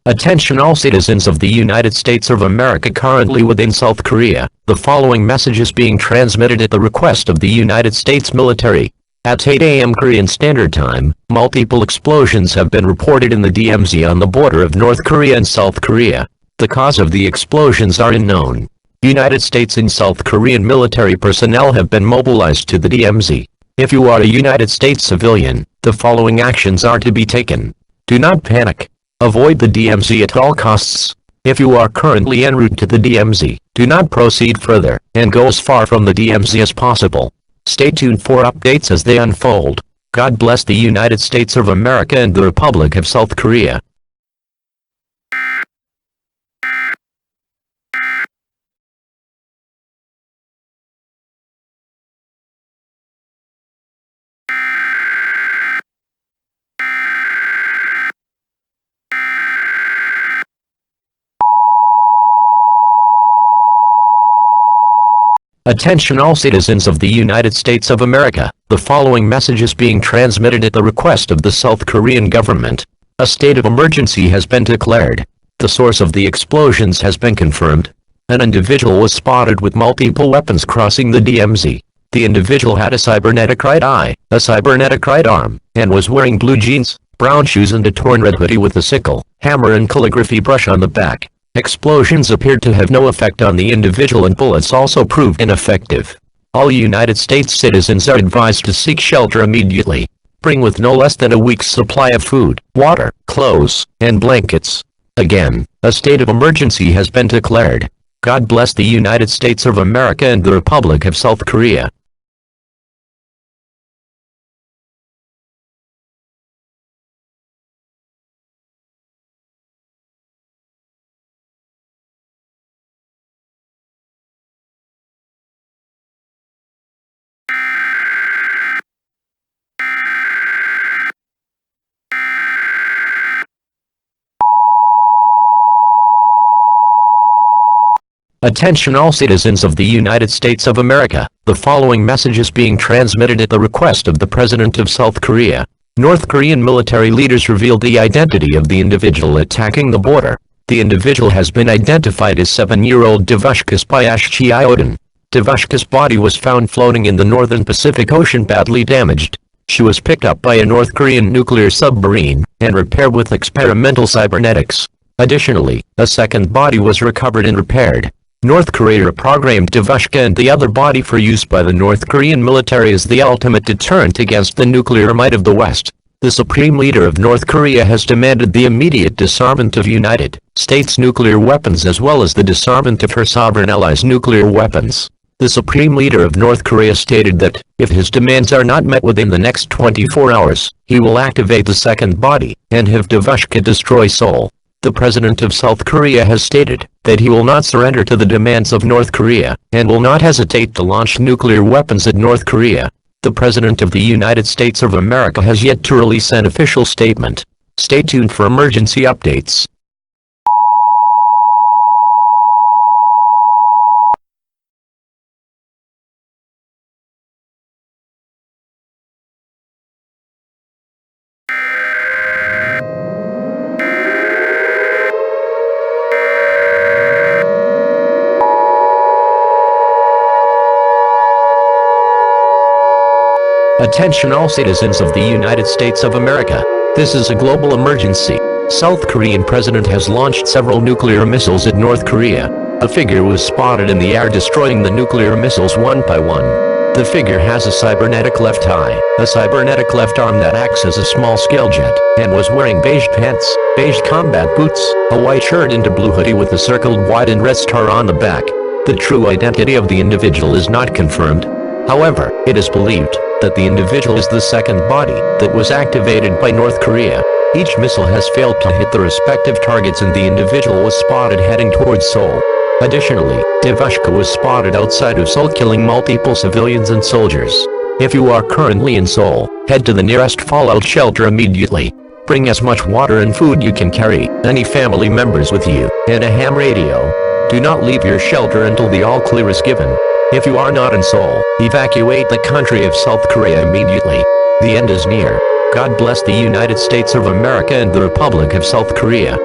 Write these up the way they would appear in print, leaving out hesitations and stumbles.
Attention all citizens of the United States of America currently within South Korea. The following message is being transmitted at the request of the United States military. At 8 a.m. Korean Standard Time, multiple explosions have been reported in the DMZ on the border of North Korea and South Korea. The cause of the explosions are unknown. United States and South Korean military personnel have been mobilized to the DMZ. If you are a United States civilian, the following actions are to be taken. Do not panic. Avoid the DMZ at all costs. If you are currently en route to the DMZ, do not proceed further, and go as far from the DMZ as possible. Stay tuned for updates as they unfold. God bless the United States of America and the Republic of South Korea. Attention all citizens of the United States of America. The following message is being transmitted at the request of the South Korean government. A state of emergency has been declared. The source of the explosions has been confirmed. An individual was spotted with multiple weapons crossing the DMZ. The individual had a cybernetic right eye, a cybernetic right arm, and was wearing blue jeans, brown shoes and a torn red hoodie with a sickle, hammer and calligraphy brush on the back. Explosions appeared to have no effect on the individual and bullets also proved ineffective. All United States citizens are advised to seek shelter immediately. Bring with no less than a week's supply of food, water, clothes, and blankets. Again, a state of emergency has been declared. God bless the United States of America and the Republic of South Korea. Attention all citizens of the United States of America. The following message is being transmitted at the request of the President of South Korea. North Korean military leaders revealed the identity of the individual attacking the border. The individual has been identified as 7-year-old Devushkas Byashchiodin. Devushka's body was found floating in the northern Pacific Ocean badly damaged. She was picked up by a North Korean nuclear submarine and repaired with experimental cybernetics. Additionally, a second body was recovered and repaired. North Korea programmed Devushka and the other body for use by the North Korean military as the ultimate deterrent against the nuclear might of the West. The Supreme Leader of North Korea has demanded the immediate disarmament of United States nuclear weapons as well as the disarmament of her sovereign allies' nuclear weapons. The Supreme Leader of North Korea stated that, if his demands are not met within the next 24 hours, he will activate the second body and have Devushka destroy Seoul. The President of South Korea has stated that he will not surrender to the demands of North Korea and will not hesitate to launch nuclear weapons at North Korea. The President of the United States of America has yet to release an official statement. Stay tuned for emergency updates. Attention all citizens of the United States of America. This is a global emergency. South Korean president has launched several nuclear missiles at North Korea. A figure was spotted in the air destroying the nuclear missiles one by one. The figure has a cybernetic left eye, a cybernetic left arm that acts as a small-scale jet, and was wearing beige pants, beige combat boots, a white shirt and a blue hoodie with a circled white and red star on the back. The true identity of the individual is not confirmed. However, it is believed that the individual is the second body that was activated by North Korea. Each missile has failed to hit the respective targets and the individual was spotted heading towards Seoul. Additionally, Devushka was spotted outside of Seoul killing multiple civilians and soldiers. If you are currently in Seoul, head to the nearest fallout shelter immediately. Bring as much water and food you can carry, any family members with you, and a ham radio. Do not leave your shelter until the all clear is given. If you are not in Seoul, evacuate the country of South Korea immediately. The end is near. God bless the United States of America and the Republic of South Korea.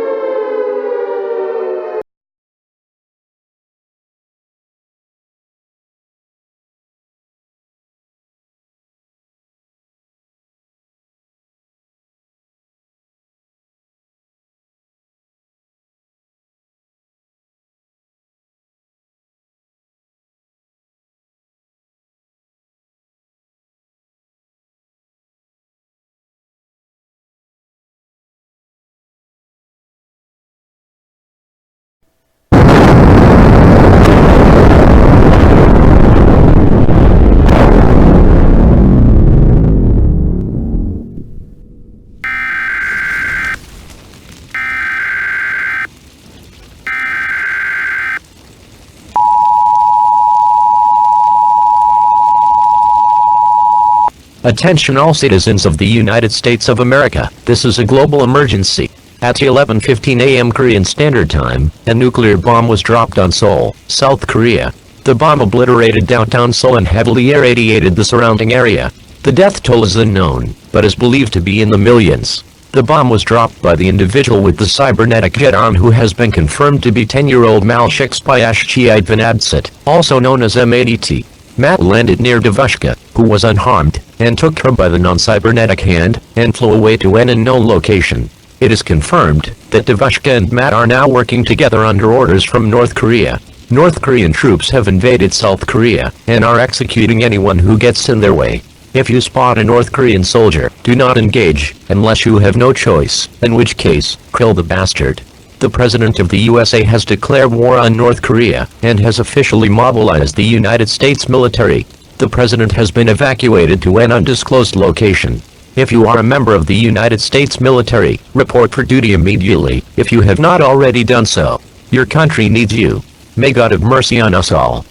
Attention all citizens of the United States of America, this is a global emergency. At 11:15 a.m. Korean Standard Time, a nuclear bomb was dropped on Seoul, South Korea. The bomb obliterated downtown Seoul and heavily irradiated the surrounding area. The death toll is unknown, but is believed to be in the millions. The bomb was dropped by the individual with the cybernetic jet arm who has been confirmed to be 10-year-old Malshik, also known as M80T. Matt landed near Devushka, who was unharmed, and took her by the non-cybernetic hand, and flew away to an unknown location. It is confirmed that Devushka and Matt are now working together under orders from North Korea. North Korean troops have invaded South Korea, and are executing anyone who gets in their way. If you spot a North Korean soldier, do not engage, unless you have no choice, in which case, kill the bastard. The President of the USA has declared war on North Korea, and has officially mobilized the United States military. The President has been evacuated to an undisclosed location. If you are a member of the United States military, report for duty immediately, if you have not already done so. Your country needs you. May God have mercy on us all.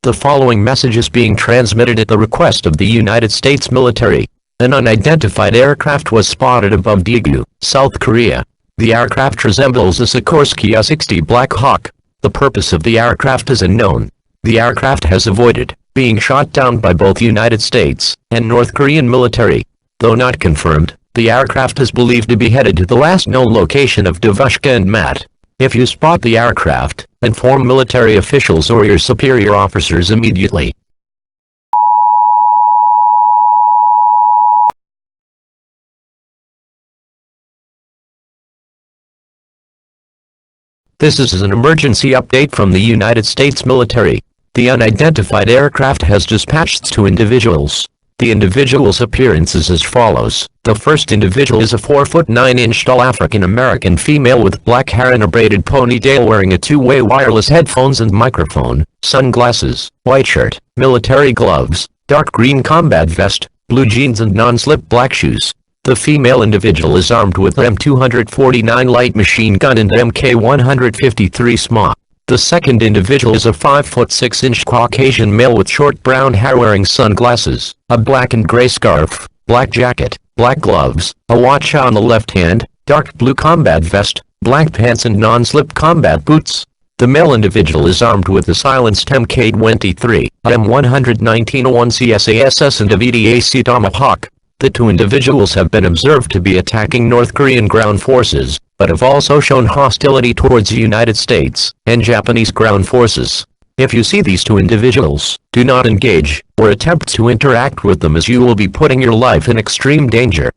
The following message is being transmitted at the request of the United States military. An unidentified aircraft was spotted above Daegu, South Korea. The aircraft resembles a Sikorsky A-60 Black Hawk. The purpose of the aircraft is unknown. The aircraft has avoided being shot down by both United States and North Korean military. Though not confirmed, the aircraft is believed to be headed to the last known location of Devushka and Matt. If you spot the aircraft, inform military officials or your superior officers immediately. This is an emergency update from the United States military. The unidentified aircraft has dispatched two individuals. The individual's appearance is as follows. The first individual is a 4'9" tall African-American female with black hair and a braided ponytail wearing a two-way wireless headphones and microphone, sunglasses, white shirt, military gloves, dark green combat vest, blue jeans and non-slip black shoes. The female individual is armed with M249 light machine gun and MK153 SMA. The second individual is a 5'6" Caucasian male with short brown hair wearing sunglasses, a black and gray scarf, black jacket, black gloves, a watch on the left hand, dark blue combat vest, black pants and non-slip combat boots. The male individual is armed with a silenced MK23, M11901 CSASS and a VDAC Tomahawk. The two individuals have been observed to be attacking North Korean ground forces, but have also shown hostility towards the United States and Japanese ground forces. If you see these two individuals, do not engage or attempt to interact with them, as you will be putting your life in extreme danger.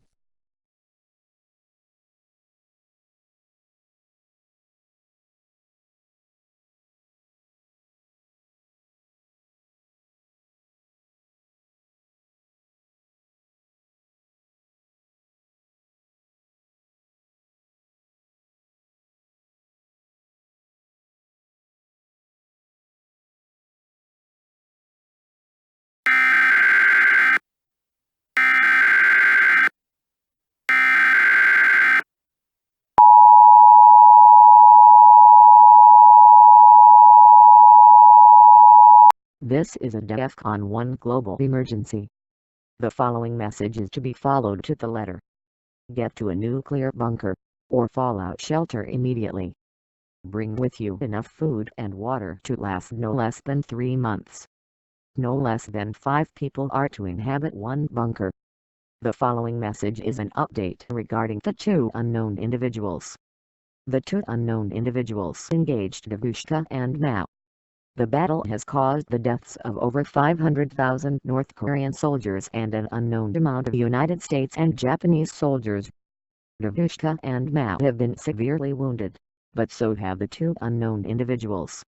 This is a DEFCON 1 global emergency. The following message is to be followed to the letter. Get to a nuclear bunker or fallout shelter immediately. Bring with you enough food and water to last no less than 3 months. No less than 5 people are to inhabit one bunker. The following message is an update regarding the two unknown individuals. The two unknown individuals engaged Davushka and Mao. The battle has caused the deaths of over 500,000 North Korean soldiers and an unknown amount of United States and Japanese soldiers. Davushka and Mao have been severely wounded, but so have the two unknown individuals.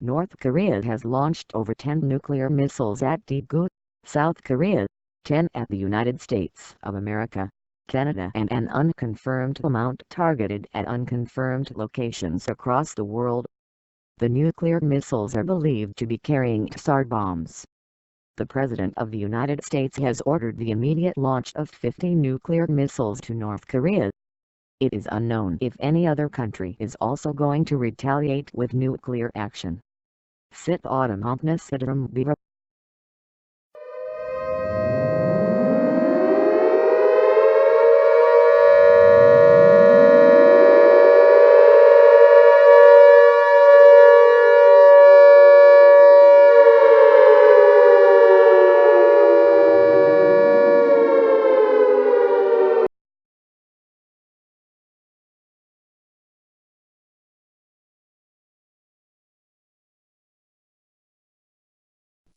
North Korea has launched over 10 nuclear missiles at Daegu, South Korea, 10 at the United States of America, Canada, and an unconfirmed amount targeted at unconfirmed locations across the world. The nuclear missiles are believed to be carrying SAR bombs. The President of the United States has ordered the immediate launch of 50 nuclear missiles to North Korea. It is unknown if any other country is also going to retaliate with nuclear action. Sit autumn omnes iterum vira.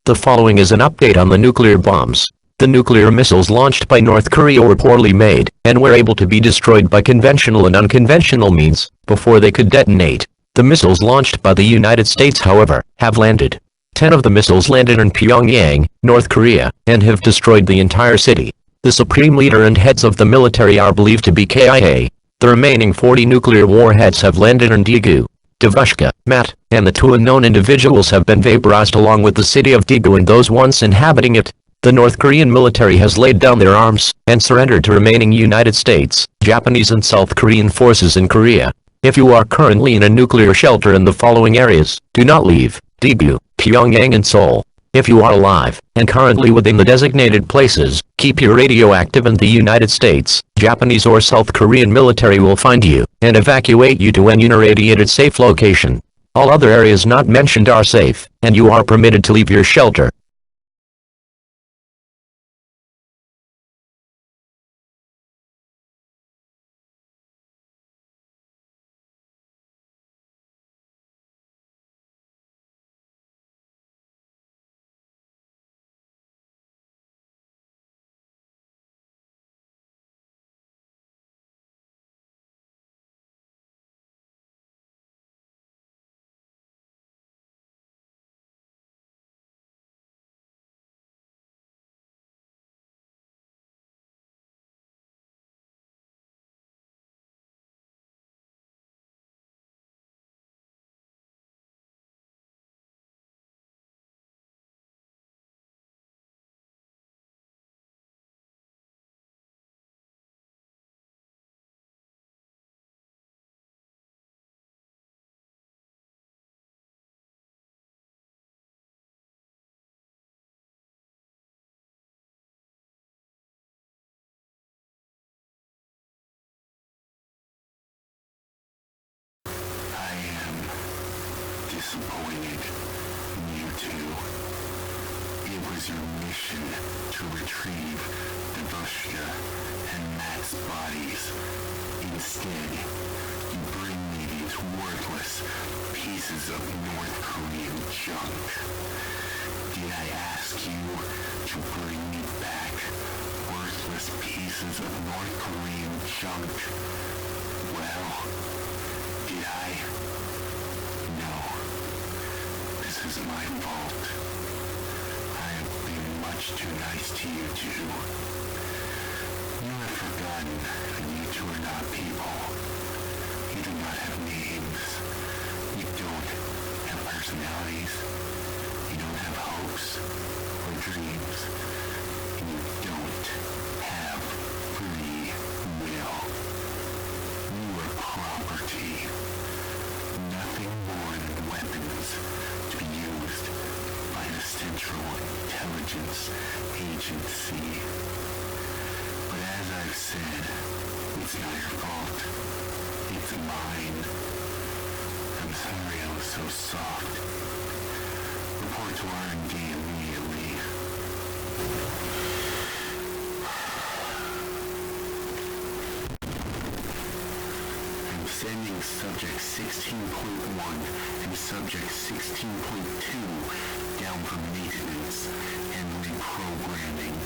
The following is an update on the nuclear bombs. The nuclear missiles launched by North Korea were poorly made, and were able to be destroyed by conventional and unconventional means, before they could detonate. The missiles launched by the United States, however, have landed. 10 of the missiles landed in Pyongyang, North Korea, and have destroyed the entire city. The supreme leader and heads of the military are believed to be KIA. The remaining 40 nuclear warheads have landed in Daegu, Davushka, Matt, and the two unknown individuals have been vaporized along with the city of Daegu and those once inhabiting it. The North Korean military has laid down their arms and surrendered to remaining United States, Japanese and South Korean forces in Korea. If you are currently in a nuclear shelter in the following areas, do not leave: Daegu, Pyongyang and Seoul. If you are alive and currently within the designated places, keep your radio active and the United States, Japanese or South Korean military will find you and evacuate you to an irradiated safe location. All other areas not mentioned are safe, and you are permitted to leave your shelter. Disappointed in you two. It was your mission to retrieve Davushka and Matt's bodies. Instead, you bring me these worthless pieces of North Korean junk. Did I ask you to bring me back worthless pieces of North Korean junk? Well, did I? No. This is my fault. I have been much too nice to you two. You have forgotten that you two are not people. You do not have names. You don't have personalities. You don't have hopes or dreams. And you don't have free will. You are property. Nothing more than weapons to be used by the Central Intelligence Agency. But as I've said, it's not your fault. It's mine. I'm sorry I was so soft. Report to R&D immediately. sending Subject 16.1 and Subject 16.2 down for maintenance and reprogramming.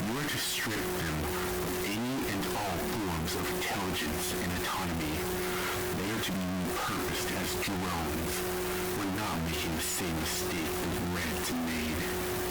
You are to strip them of any and all forms of intelligence and autonomy. They are to be repurposed as drones. We're not making the same mistake that Red made.